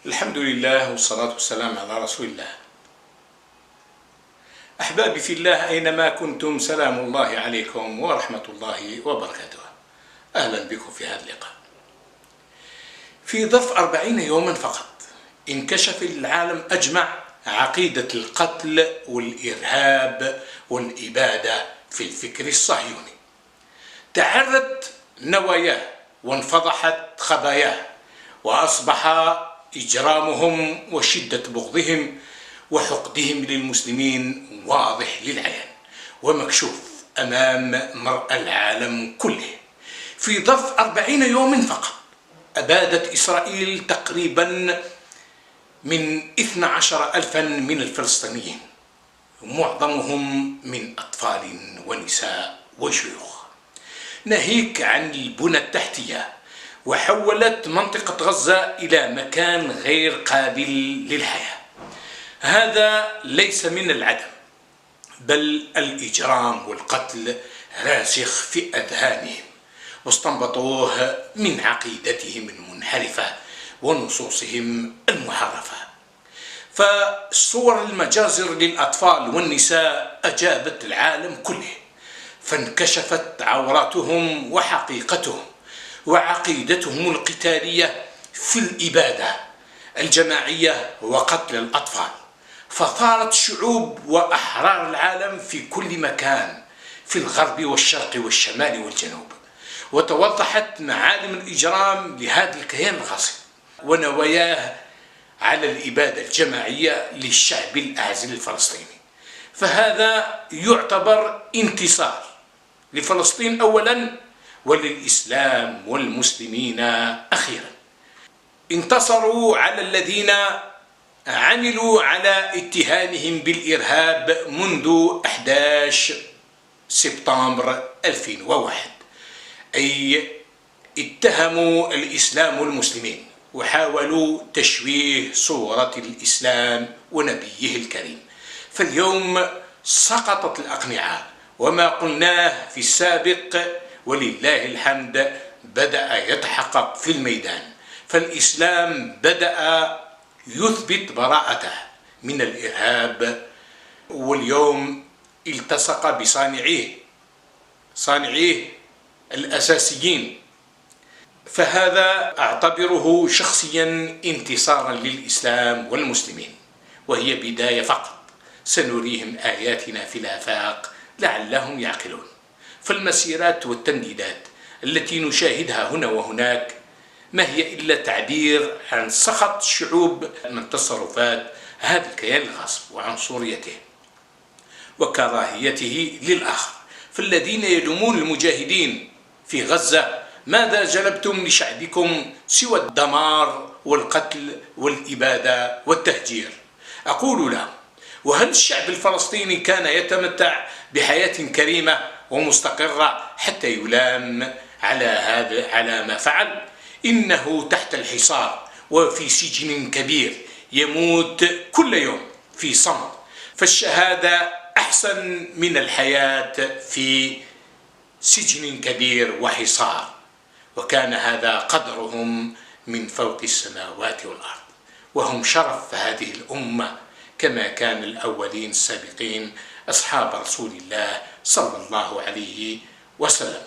الحمد لله والصلاة والسلام على رسول الله. أحبابي في الله أينما كنتم، سلام الله عليكم ورحمة الله وبركاته. أهلا بكم في هذا اللقاء. في ظرف 40 يوما فقط انكشف العالم أجمع عقيدة القتل والإرهاب والإبادة في الفكر الصهيوني. تعرت نواياه وانفضحت خباياه، وأصبح إجرامهم وشدة بغضهم وحقدهم للمسلمين واضح للعيان ومكشوف أمام مرأى العالم كله. في ظرف 40 يوم فقط أبادت إسرائيل تقريبا من 12,000 من الفلسطينيين، معظمهم من أطفال ونساء وشيوخ، ناهيك عن البنى التحتية، وحولت منطقة غزة إلى مكان غير قابل للحياة. هذا ليس من العدم، بل الإجرام والقتل راسخ في أذهانهم، واستنبطوه من عقيدتهم المنحرفة ونصوصهم المحرفة. فصور المجازر للأطفال والنساء أجابت العالم كله، فانكشفت عوراتهم وحقيقتهم وعقيدتهم القتالية في الإبادة الجماعية وقتل الأطفال. فثارت شعوب وأحرار العالم في كل مكان، في الغرب والشرق والشمال والجنوب، وتوضحت معالم الإجرام لهذا الكيان الغاصب ونواياه على الإبادة الجماعية للشعب الأعزل الفلسطيني. فهذا يعتبر انتصار لفلسطين أولا، وللإسلام والمسلمين أخيرا. انتصروا على الذين عملوا على اتهامهم بالإرهاب منذ 11 سبتمبر 2001، أي اتهموا الإسلام والمسلمين وحاولوا تشويه صورة الإسلام ونبيه الكريم. فاليوم سقطت الأقنعة، وما قلناه في السابق ولله الحمد بدأ يتحقق في الميدان. فالإسلام بدأ يثبت براءته من الإرهاب، واليوم التصق بصانعيه الأساسيين. فهذا أعتبره شخصيا انتصارا للإسلام والمسلمين، وهي بداية فقط. سنريهم آياتنا في الآفاق لعلهم يعقلون. فالمسيرات والتمديدات التي نشاهدها هنا وهناك ما هي إلا تعبير عن سخط الشعوب من تصرفات هذا الكيان الغاصب وعنصريته وكراهيته للآخر. فالذين يلومون المجاهدين في غزة: ماذا جلبتم لشعبكم سوى الدمار والقتل والإبادة والتهجير؟ أقول لهم: وهل الشعب الفلسطيني كان يتمتع بحياة كريمة ومستقرة حتى يلام على ما فعل؟ إنه تحت الحصار وفي سجن كبير، يموت كل يوم في صمت. فالشهادة أحسن من الحياة في سجن كبير وحصار، وكان هذا قدرهم من فوق السماوات والأرض، وهم شرف هذه الأمة كما كان الأولين السابقين أصحاب رسول الله صلى الله عليه وسلم.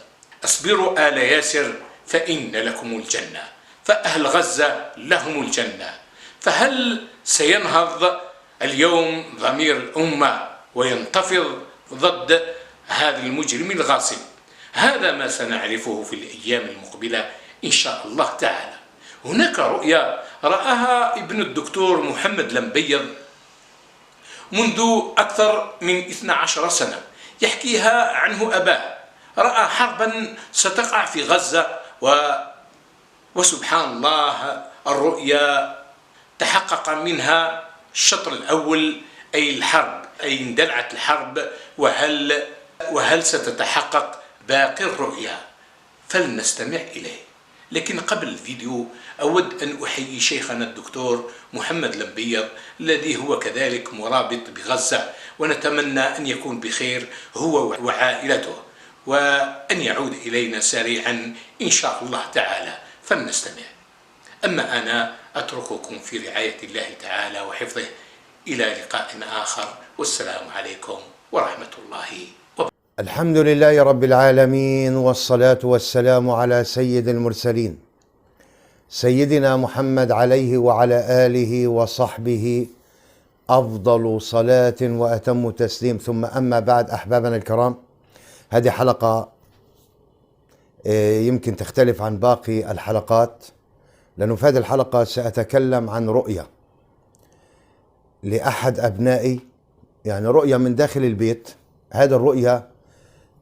اصبروا آل ياسر فإن لكم الجنة، فأهل غزة لهم الجنة. فهل سينهض اليوم ضمير الأمة وينتفض ضد هذا المجرم الغاصب؟ هذا ما سنعرفه في الأيام المقبلة إن شاء الله تعالى. هناك رؤيا رآها ابن الدكتور محمد لمبيض منذ أكثر من 12 سنة، يحكيها عنه أباه. رأى حربا ستقع في غزة وسبحان الله الرؤيا تحقق منها الشطر الأول، أي الحرب، أي اندلعت الحرب. وهل ستتحقق باقي الرؤيا؟ فلنستمع إليه. لكن قبل الفيديو أود أن أحيي شيخنا الدكتور محمد لمبيض الذي هو كذلك مرابط بغزة، ونتمنى أن يكون بخير هو وعائلته، وأن يعود إلينا سريعا إن شاء الله تعالى. فلنستمع. أما أنا أترككم في رعاية الله تعالى وحفظه إلى لقاء آخر، والسلام عليكم ورحمة الله وبركاته. الحمد لله رب العالمين، والصلاة والسلام على سيد المرسلين سيدنا محمد عليه وعلى آله وصحبه أفضل صلاة وأتم تسليم، ثم أما بعد. أحبابنا الكرام، هذه حلقة يمكن تختلف عن باقي الحلقات، لأنه في هذه الحلقة سأتكلم عن رؤية لأحد أبنائي، يعني رؤية من داخل البيت. هذه الرؤية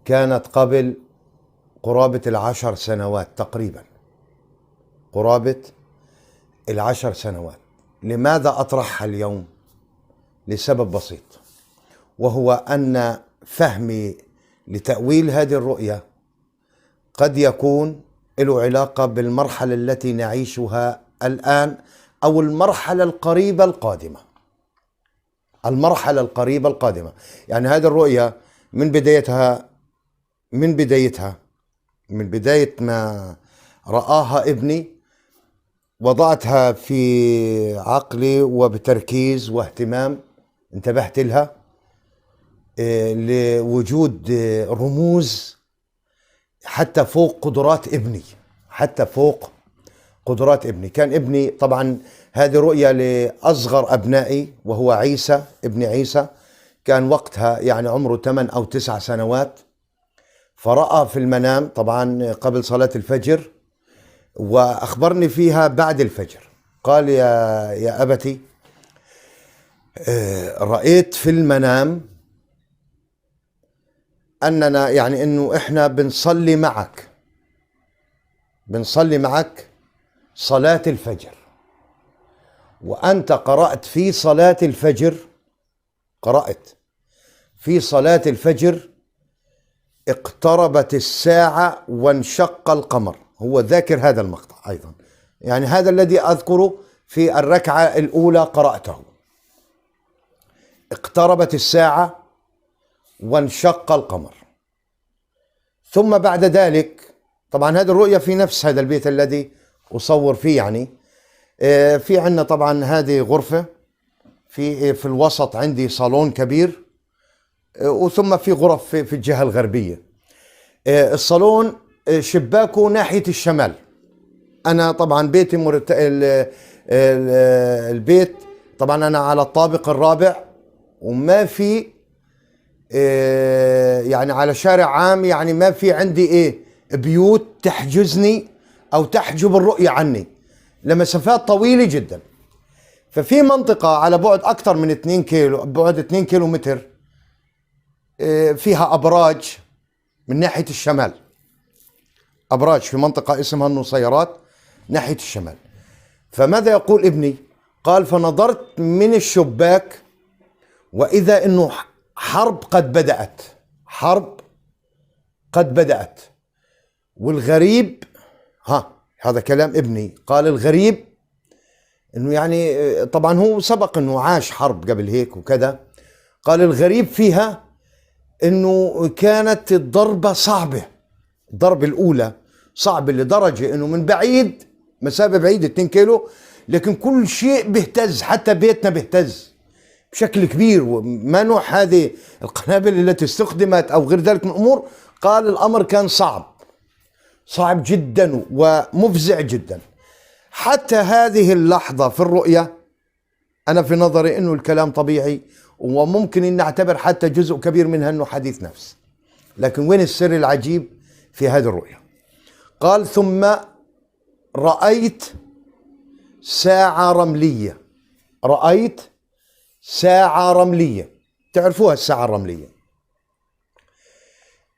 كانت قبل قرابة 10 سنوات تقريبا، قرابة 10 سنوات. لماذا أطرحها اليوم؟ لسبب بسيط، وهو أن فهمي لتأويل هذه الرؤية قد يكون له علاقة بالمرحلة التي نعيشها الآن، أو المرحلة القريبة القادمة. المرحلة القريبة القادمة، يعني هذه الرؤية من بداية ما رآها ابني، وضعتها في عقلي وبتركيز واهتمام، انتبهت لها لوجود رموز حتى فوق قدرات ابني، حتى فوق قدرات ابني. كان ابني طبعا، هذه رؤية لأصغر أبنائي وهو عيسى، ابن عيسى، كان وقتها يعني عمره 8 أو 9 سنوات. فرأى في المنام طبعا قبل صلاة الفجر، وأخبرني فيها بعد الفجر. قال: يا أبتي، رأيت في المنام أننا يعني أنه إحنا بنصلي معك صلاة الفجر، وأنت قرأت في صلاة الفجر اقتربت الساعة وانشق القمر. هو ذاكر هذا المقطع أيضا، يعني هذا الذي أذكره في الركعة الأولى قرأته: اقتربت الساعة وانشق القمر. ثم بعد ذلك، طبعا هذه الرؤية في نفس هذا البيت الذي أصور فيه، يعني في عندنا طبعا هذه غرفة، في الوسط عندي صالون كبير، وثم في غرف في الجهة الغربية. الصالون شباكه ناحية الشمال. أنا طبعا بيتي البيت طبعا أنا على الطابق الرابع، وما في يعني على شارع عام، يعني ما في عندي بيوت تحجزني أو تحجب الرؤية عني لمسافات طويلة جدا. ففي منطقة على بعد أكثر من 2 كيلو، بعد 2 كيلو متر، فيها أبراج من ناحية الشمال، أبراج في منطقة اسمها النصيرات ناحية الشمال. فماذا يقول ابني؟ قال: فنظرت من الشباك وإذا أنه حرب قد بدأت. والغريب، هذا كلام ابني، قال: الغريب أنه يعني طبعا هو سبق أنه عاش حرب قبل هيك وكذا. قال: الغريب فيها أنه كانت الضربة صعبة، الضربة الأولى صعبة لدرجة أنه من بعيد، مسافة بعيدة 2 كيلو، لكن كل شيء بيهتز، حتى بيتنا بيهتز بشكل كبير. وما نوع هذه القنابل التي استخدمت أو غير ذلك من أمور. قال: الأمر كان صعب جدا ومفزع جدا. حتى هذه اللحظة في الرؤية أنا في نظري أنه الكلام طبيعي، وممكن أن نعتبر حتى جزء كبير منها أنه حديث نفس. لكن وين السر العجيب في هذه الرؤية؟ قال: ثم رأيت ساعة رملية. تعرفوها الساعة الرملية؟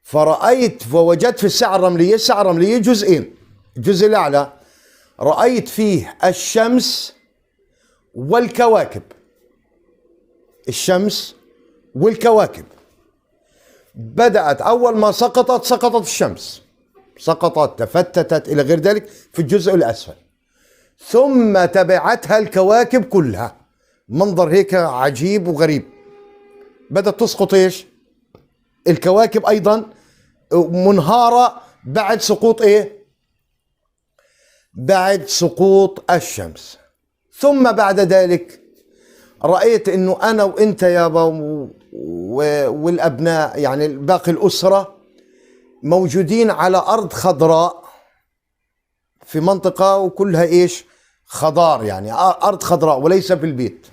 فوجدت في الساعة الرملية جزئين. الجزء الأعلى رأيت فيه الشمس والكواكب. بدأت أول ما سقطت الشمس، تفتتت إلى غير ذلك في الجزء الأسفل، ثم تبعتها الكواكب كلها. منظر هيك عجيب وغريب. بدأت تسقط الكواكب أيضا منهارة بعد سقوط بعد سقوط الشمس. ثم بعد ذلك رأيت أنه أنا وإنت يابا والأبناء يعني باقي الأسرة موجودين على أرض خضراء في منطقة وكلها إيش خضار، يعني أرض خضراء وليس في البيت.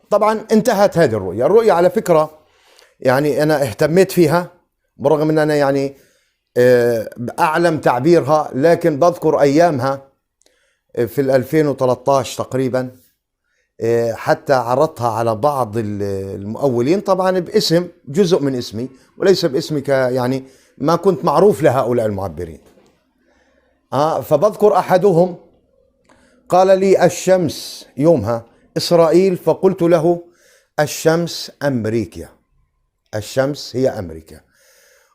طبعا انتهت هذه الرؤية على فكرة يعني أنا اهتميت فيها برغم أن أنا يعني أعلم تعبيرها، لكن بذكر أيامها في 2013 تقريبا حتى عرضتها على بعض المؤولين طبعا باسم جزء من اسمي وليس باسمي، يعني ما كنت معروف لهؤلاء المعبرين. فبذكر أحدهم قال لي الشمس يومها إسرائيل، فقلت له الشمس أمريكا، الشمس هي أمريكا.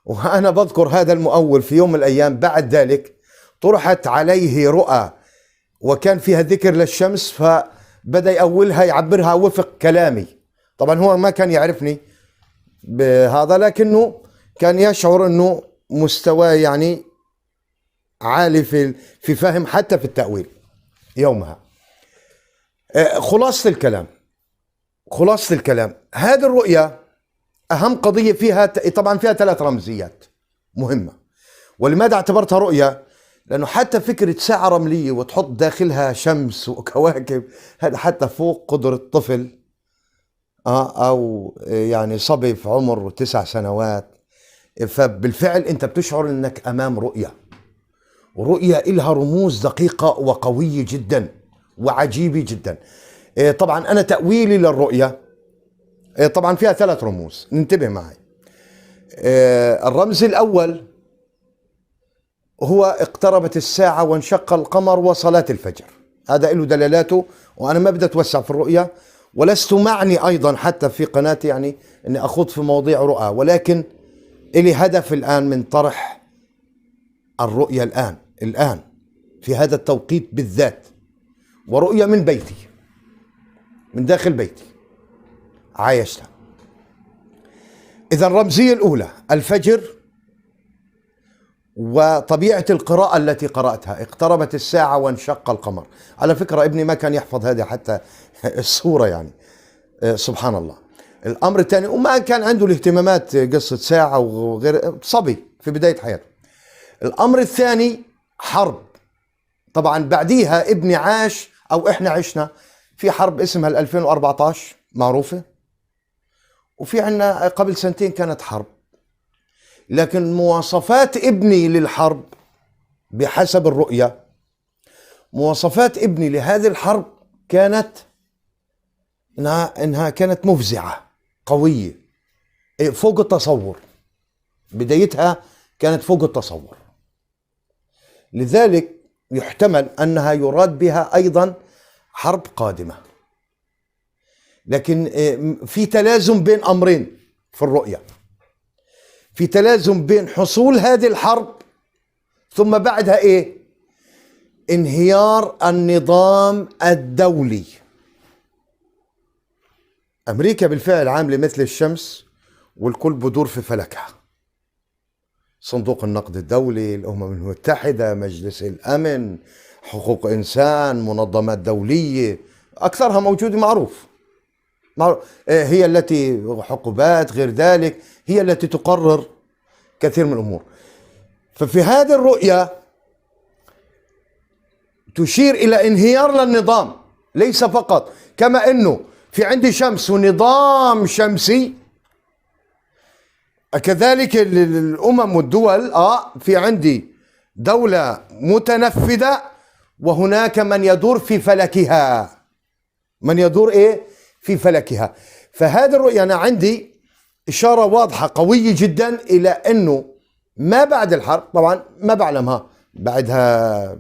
وأنا بذكر هذا المؤول في يوم من الأيام بعد ذلك طرحت عليه رؤى وكان فيها ذكر للشمس، فبدأ يأولها يعبرها وفق كلامي. طبعا هو ما كان يعرفني بهذا، لكنه كان يشعر أنه مستواه يعني عالي في فهم حتى في التأويل يومها. خلاصة الكلام هذه الرؤية أهم قضية فيها طبعا فيها 3 رمزيات مهمة. ولماذا اعتبرتها رؤية؟ لأنه حتى فكرة ساعة رملية وتحط داخلها شمس وكواكب هذا حتى فوق قدرة طفل أو يعني صبي في عمر 9 سنوات. فبالفعل أنت بتشعر أنك أمام رؤية، ورؤية إلها رموز دقيقة وقوية جدا وعجيبة جدا. طبعا أنا تأويلي للرؤية طبعا فيها 3 رموز، ننتبه معي. الرمز الأول هو اقتربت الساعة وانشق القمر وصلاة الفجر، هذا له دلالته، وأنا ما بدي أتوسع في الرؤية ولست معني أيضا حتى في قناتي يعني أني أخوض في مواضيع رؤى، ولكن إلي هدف الآن من طرح الرؤية الآن في هذا التوقيت بالذات، ورؤية من بيتي من داخل بيتي عايشتها. إذا الرمزية الأولى الفجر وطبيعة القراءة التي قرأتها، اقتربت الساعة وانشق القمر. على فكرة ابني ما كان يحفظ هذه حتى السورة يعني سبحان الله. الأمر الثاني وما كان عنده الاهتمامات قصة ساعة وغير، صبي في بداية حياته. الأمر الثاني حرب، طبعا بعديها ابني عاش أو إحنا عشنا في حرب اسمها 2014 معروفة، وفي عنا قبل 2 سنين كانت حرب. لكن مواصفات ابني للحرب بحسب الرؤية، مواصفات ابني لهذه الحرب كانت إنها كانت مفزعة قوية فوق التصور. بدايتها كانت فوق التصور، لذلك يحتمل أنها يراد بها أيضا حرب قادمة. لكن في تلازم بين أمرين في الرؤية، في تلازم بين حصول هذه الحرب ثم بعدها إيه؟ انهيار النظام الدولي. أمريكا بالفعل عاملة مثل الشمس والكل بدور في فلكها، صندوق النقد الدولي، الأمم المتحدة، مجلس الأمن، حقوق إنسان، منظمات دولية، أكثرها موجود معروف. هي التي حقوبات غير ذلك، هي التي تقرر كثير من الأمور. ففي هذه الرؤية تشير إلى انهيار للنظام، ليس فقط كما أنه في عندي شمس ونظام شمسي، كذلك الأمم والدول في عندي دولة متنفذة وهناك من يدور في فلكها، من يدور إيه؟ في فلكها. فهذه الرؤية أنا عندي إشارة واضحة قوية جدا إلى أنه ما بعد الحرب، طبعا ما بعلمها بعدها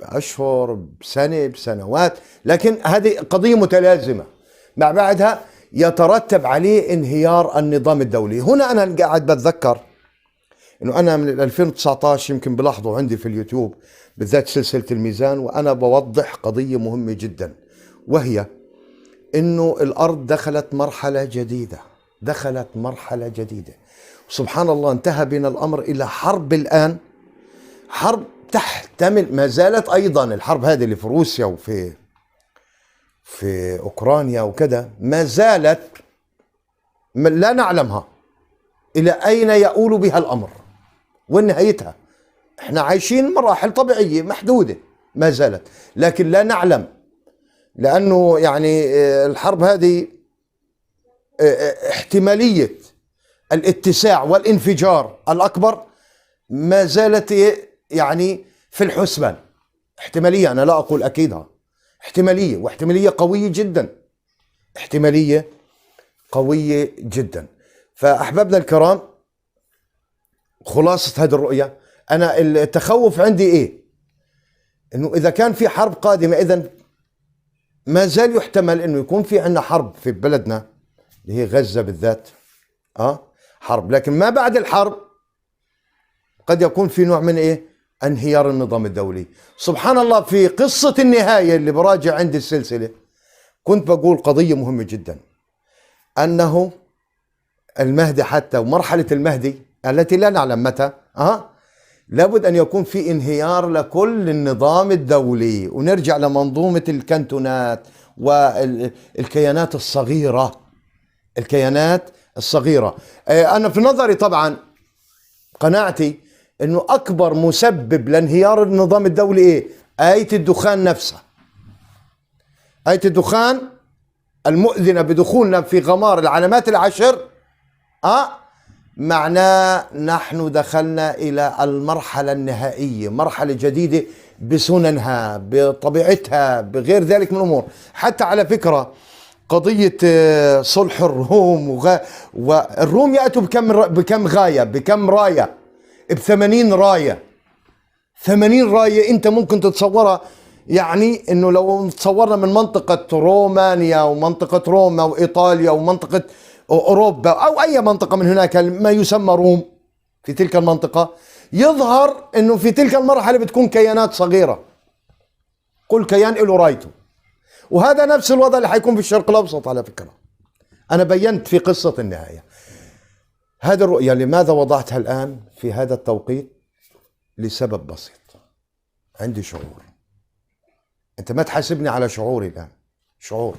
أشهر بسنة بسنوات، لكن هذه قضية متلازمة، مع بعدها يترتب عليه انهيار النظام الدولي. هنا أنا قاعد بتذكر أنه أنا من 2019 يمكن بلاحظوا عندي في اليوتيوب بالذات سلسلة الميزان، وأنا بوضح قضية مهمة جدا، وهي أنه الأرض دخلت مرحلة جديدة، دخلت مرحلة جديدة. سبحان الله انتهى بنا الأمر إلى حرب الآن، حرب تحتمل، ما زالت أيضا الحرب هذه اللي في روسيا في أوكرانيا وكذا، ما زالت لا نعلمها إلى أين يؤول بها الأمر ونهايتها. احنا عايشين مراحل طبيعية محدودة ما زالت، لكن لا نعلم، لأنه يعني الحرب هذه احتمالية الاتساع والانفجار الأكبر ما زالت يعني في الحسبان. احتمالية، أنا لا أقول أكيدها، احتمالية، واحتمالية قوية جدا، احتمالية قوية جدا. فأحبابنا الكرام، خلاصة هذه الرؤية، أنا التخوف عندي إيه؟ إنه إذا كان في حرب قادمة، إذن ما زال يحتمل إنه يكون في عندنا حرب في بلدنا اللي هي غزة بالذات، حرب. لكن ما بعد الحرب قد يكون في نوع من إيه؟ انهيار النظام الدولي. سبحان الله، في قصة النهاية اللي براجع عندي السلسلة كنت بقول قضية مهمة جدا، أنه المهدي حتى ومرحلة المهدي التي لا نعلم متى، لابد أن يكون في انهيار لكل النظام الدولي، ونرجع لمنظومة الكنتونات والكيانات الصغيرة، الكيانات الصغيرة. أنا في نظري طبعا قناعتي أنه أكبر مسبب لانهيار النظام الدولي إيه؟ آية الدخان نفسها، آية الدخان المؤذنة بدخولنا في غمار العلامات العشر، معناه نحن دخلنا إلى المرحلة النهائية، مرحلة جديدة بسننها بطبيعتها بغير ذلك من الأمور. حتى على فكرة قضية صلح الروم والروم يأتوا بكم غاية، بكم راية، ب80 راية، 80 راية أنت ممكن تتصورها. يعني إنه لو تصورنا من منطقة رومانيا ومنطقة روما وإيطاليا ومنطقة أوروبا أو أي منطقة من هناك ما يسمى روم في تلك المنطقة، يظهر أنه في تلك المرحلة بتكون كيانات صغيرة، كل كيان له رايته. وهذا نفس الوضع اللي حيكون في الشرق الأوسط على فكرة. أنا بينت في قصة النهاية هذه الرؤية. لماذا وضعتها الآن في هذا التوقيت؟ لسبب بسيط، عندي شعور. أنت ما تحاسبني على شعوري الآن، شعور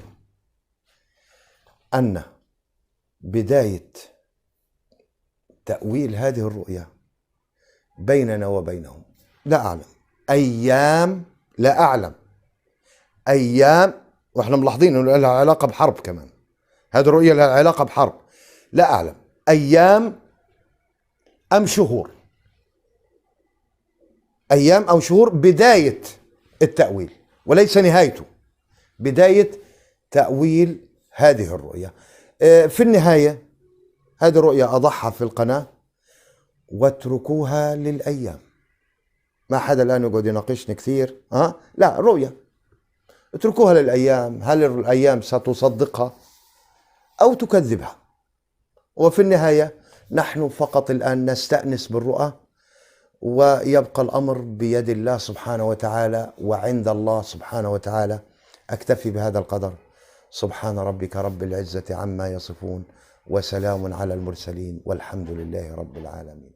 أن بداية تأويل هذه الرؤية بيننا وبينهم لا أعلم أيام، لا أعلم أيام، وإحنا ملاحظين أنه لها علاقة بحرب كمان، هذه الرؤية لها علاقة بحرب، لا أعلم أيام أم شهور، أيام أو شهور بداية التأويل وليس نهايته، بداية تأويل هذه الرؤية. في النهاية هذه الرؤية أضعها في القناة واتركوها للأيام. ما حدا الآن يقعد يناقشني كثير، لا، رؤية اتركوها للأيام. هل الأيام ستصدقها أو تكذبها؟ وفي النهاية نحن فقط الآن نستأنس بالرؤى، ويبقى الأمر بيد الله سبحانه وتعالى وعند الله سبحانه وتعالى. أكتفي بهذا القدر. سبحان ربك رب العزة عما يصفون، وسلام على المرسلين، والحمد لله رب العالمين.